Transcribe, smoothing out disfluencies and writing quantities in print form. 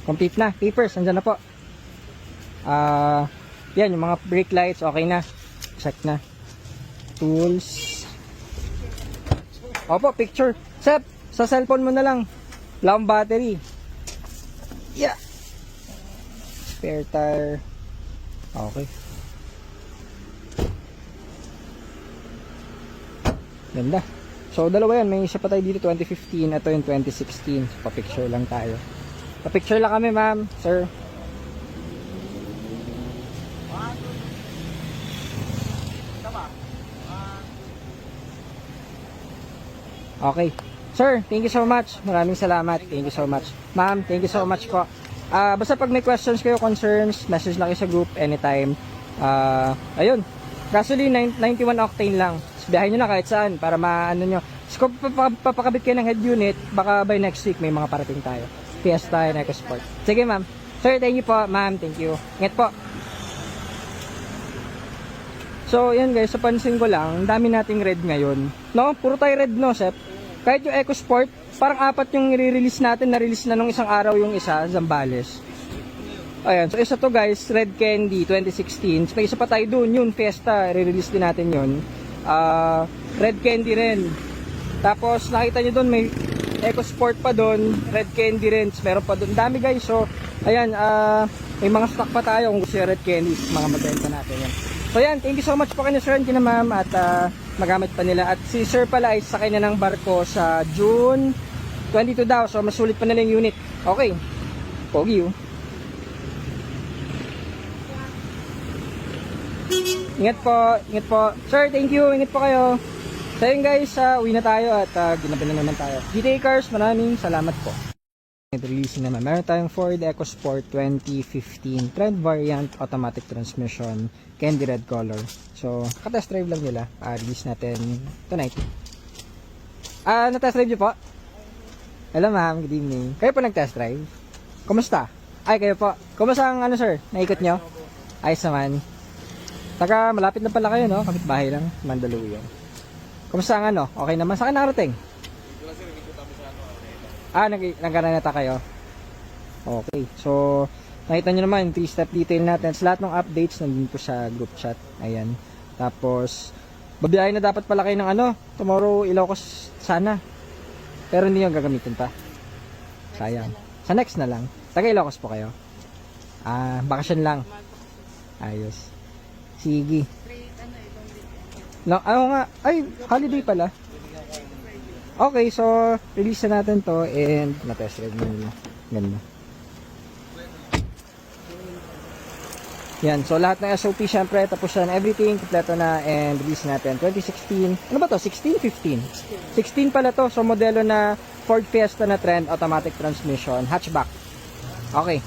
Complete na. Papers, andyan na po. Yan, yung mga brake lights, okay na. Check na. Tools. Opo, picture. Sep, sa cellphone mo na lang. Wala akong battery. Yeah. Spare tire. Okay. Ganda. So, dalawa yan. May isa pa tayo dito, 2015. Ito yung 2016. So, pa-picture lang tayo. Pa-picture lang kami, ma'am. Sir. Okay. Sir, thank you so much. Maraming salamat. Thank you so much. Ma'am, thank you so much po. Basta pag may questions kayo, concerns, message lang kayo sa group anytime. Ayun. Gasoline, 91 octane lang. Biyahin nyo na kahit saan para maano nyo. So, kung papakabit kayo ng head unit, baka by next week may mga parating tayo. Fiesta and EcoSport. Sige, ma'am. Sir, thank you po. Ma'am, thank you. Ingat po. So, yan guys, sa pansin ko lang, dami nating red ngayon. No? Puro tayo red, no, Sep? Kahit yung EcoSport, parang 4 yung i-release natin. Na-release na nung isang araw yung isa, Zambales. Ayan, so isa to guys, Red Candy 2016. May isa pa tayo dun, yun, Fiesta, i-release din natin yun. Red Candy rin. Tapos, nakita nyo dun, may EcoSport pa dun, Red Candy rin, meron pa dun. Dami guys, so, ayan, may mga stock pa tayo kung gusto yung Red Candy, mga mabenta natin yan. So yan, thank you so much po kay Sir and kina ma'am at magamit pa nila. At si Sir pala ay sakay na ng barko sa June 22 daw. So masulit pa nila yung unit. Okay. Pogi oh. Ingat po, ingat po. Sir, thank you. Ingat po kayo. So yun guys, uwi na tayo at ginabi na naman tayo. GTA Cars, maraming salamat po. Release naman. Meron tayong Ford EcoSport 2015 Trend Variant Automatic Transmission Candy Red Color. So, ka-test drive lang nila. Release natin tonight. Na-test drive nyo po? Hello ma'am, good evening. Kayo po nag-test drive? Kumusta? Ay, kayo po. Kumusta ang sir? Naikot nyo? Ayos naman. Taka, malapit na pala kayo, no? Kapit bahay lang. Mandaluyong. Kumusta ang Okay naman. Saan nakarating? Nagkaraneta kayo? Okay. So, nakita nyo naman, 3-step detail natin. Sa lahat ng updates, nandito sa group chat. Ayan. Tapos, babiyahin na dapat pala kayo ng tomorrow, Ilocos sana. Pero hindi yung gagamitin pa. Sayang. Sa next na lang. Taga Ilocos po kayo? Bakasyon lang. Ayos. Sige. Nga. Ay, holiday pala. Okay, so release na natin to and na-test drive nyo. Ganda. Yan, so lahat ng SOP syempre tapos na everything, kompleto na and release natin 2016. Ano ba to? 16, 15? 16 pala to. So modelo na Ford Fiesta na Trend automatic transmission hatchback. Okay.